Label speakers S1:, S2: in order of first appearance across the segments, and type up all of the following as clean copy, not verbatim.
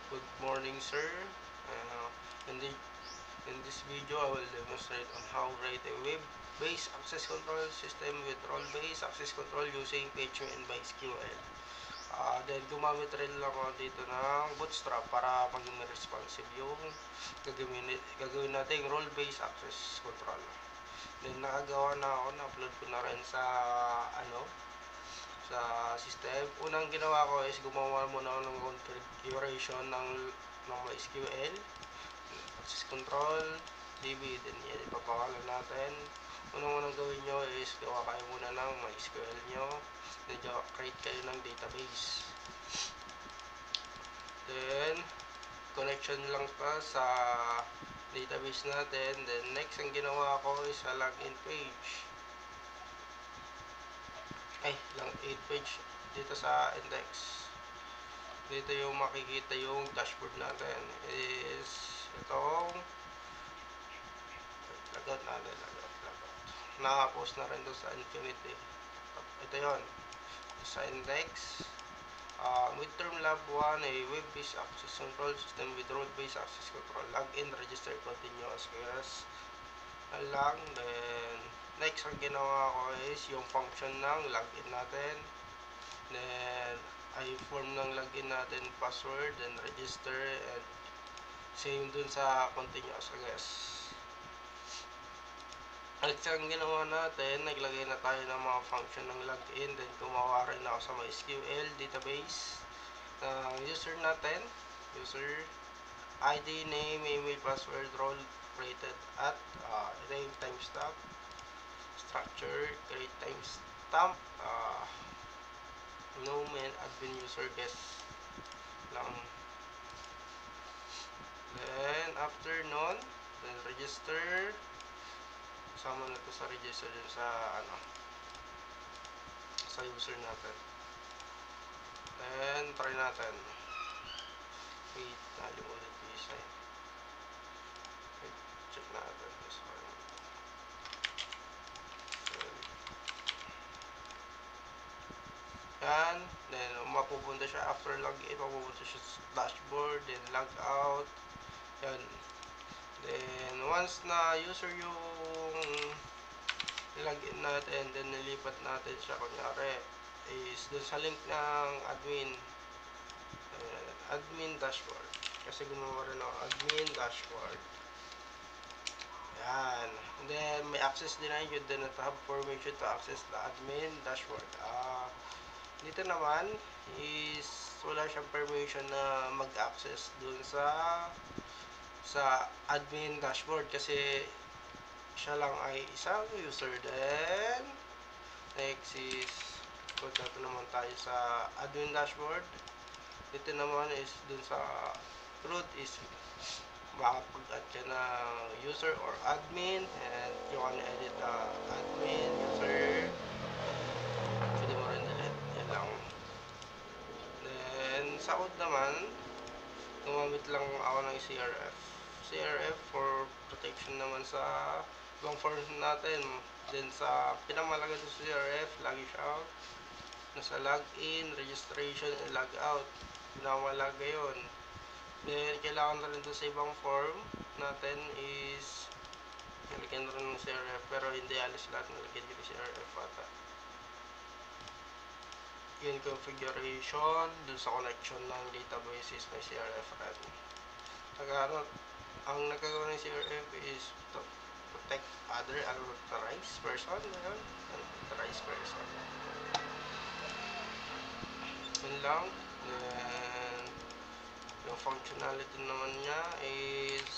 S1: Good morning, sir. In, the, in this video, I will demonstrate on how to write a web-based access control system with role-based access control using PHP and MySQL. Then gumamit rin lang ako dito ng Bootstrap para maging responsive yung gagawin natin role-based access control. Then nakagawa na ako, na-upload ko na rin sa sa system. Unang ginawa ko is gumawa muna ako ng configuration ng MySQL, access control, DB, then yan, ipapakalan natin. Unang gawin nyo is gawa kayo muna ng MySQL nyo, then create kayo ng database. Then, connection lang pa sa database natin. Then, next ang ginawa ko is sa login page. Lang 8 page dito sa index. Dito yung makikita yung dashboard natin is itong lagout natin, lagout. Nakapost na rin doon sa Infinity. Ito yon sa index. Midterm lab 1, a web-based access control system with role-based access control. Login, register, continuous. Lang. Then next ang ginawa ko is yung function ng login natin. Then ay form ng login natin, password, then register, and same dun sa continuous, I guess. Next ang ginawa natin, naglagay na tayo ng mga function ng login, then gumawa rin ako sa MySQL database ng user natin, user ID, name, email, password, role created at name, timestamp, structure, create timestamp, nomen, admin, user, guest lang. Then after nun, then register, kasama na to sa register dun sa sa user natin. Then try natin. Wait, nalimulit ko isa. Check natin this one. Yan. Then mapupunta siya after login, mapupunta siya sa dashboard, then log out. Yan. Then once na user yung login natin, then nilipat natin siya, kunyari is dun sa link ng admin dashboard, kasi gumawa rin ako admin dashboard. Yan. And then may access din na you do not have permission to access the admin dashboard. Dito naman is wala siyang permission na mag-access dun sa admin dashboard kasi siya lang ay isang user. Then next is punta naman tayo sa admin dashboard. Dito naman is dun sa root is makapag-add ka ng user or admin, and you can edit the admin, user, pwede mo rin delete, yan lang. Then sa code naman, gumamit lang ako ng CRF for protection naman sa ibang forms natin. Then sa pinamalaga sa CRF, lagi siya nasa login, registration, and logout. Pinamalaga yun. Then kailangan na rin doon sa ibang form natin is nalagyan na rin ng CRF, pero hindi alis lahat nalagyan dito CRF ata. Yun configuration dun sa connection ng databases may CRF rin. Ang nagkagawa ng CRF is to protect other unauthorized person. Unauthorized person. Yun lang. Then yung functionality naman niya is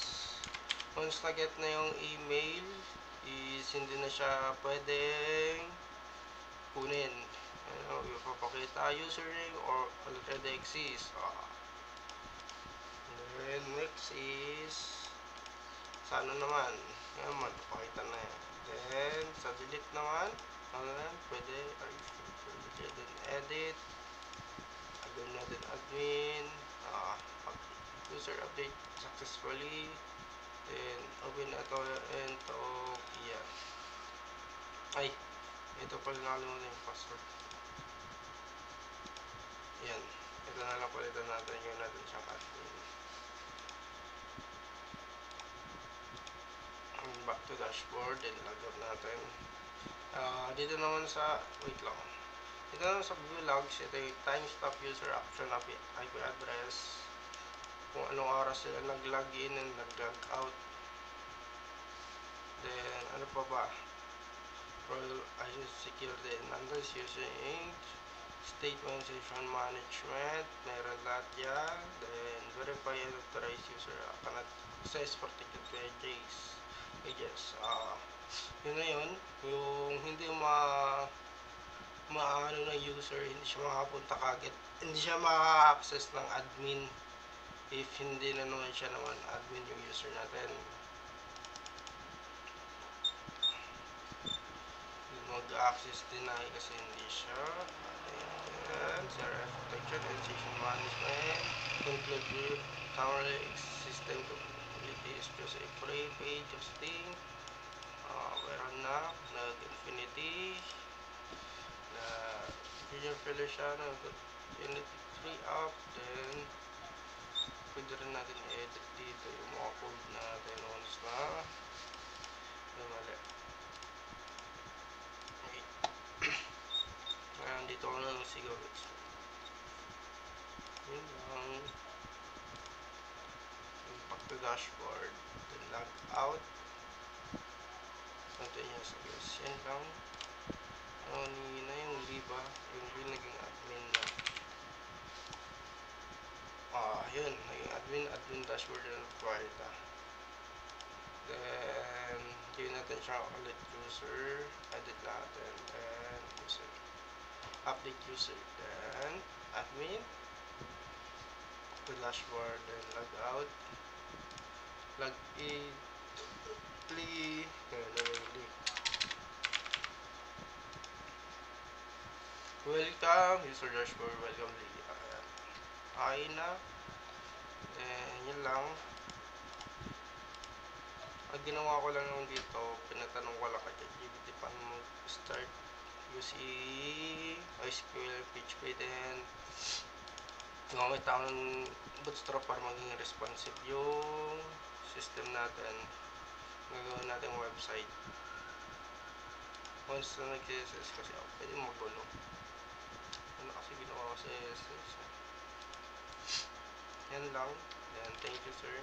S1: once na-get na yung email is hindi na siya pwedeng kunin. Ipapakita username or already exists. Then next is sa naman, yan, magpapakita na yan. Then sa delete naman, pwede then edit, gawin natin admin, user update successfully, then open ito and to yan. Ito pala nakalimutan yung password. Yan. Ito na lang palitan natin yung natin siyang admin. Back to dashboard, then log out natin. Dito naman sa, wait lang. Dito naman sa view logs, ito yung timestamp user action IP address. Kung anong oras sila nag-login and nag-log out. Then, ano pa ba? Role security and numbers using statement session management. Meron lahat yan. Then, verify and authorize user cannot access protected pages. Yun na yun. Yung hindi maano ng user, hindi siya makapunta kagad. Hindi siya maka-access ng admin if hindi na naman siya naman admin yung user natin. Mag-access deny kasi hindi siya. Ayan, CRF protection and session management. Include camera system capabilities. Just a free page hosting. Meron na. Nag-infinity. Junior fellow siya. Nag-infinity 3 up. Then, pwede rin natin i-edit dito yung mga code natin once na mali. Dito ko na lang sigaw. Yun lang. Back to dashboard. Then log out. Continuous guys. Yan lang. Ni na yung liba. Yung naging admin na. Yun. Naging admin dashboard yung nagpapalita. Then, yun natin siya ulit user. Edit natin. Then, user. Update user. Then, admin. To dashboard. Then, log out. Log in. Lee. Welcome. User dashboard. Welcome Lee. Okay na. Then, yun lang. Ang ginawa ko lang naman dito, pinatanong ko lang kay ChatGPT paano mag-start using SQL, PHP, then gumamit ako ng Bootstrap para maging responsive yung system natin. Gagawin natin website. Once na nag-CSS kasi ako, pwede magulo. Ano kasi ginawa ko sa CSS. Yan lang. Then, thank you sir.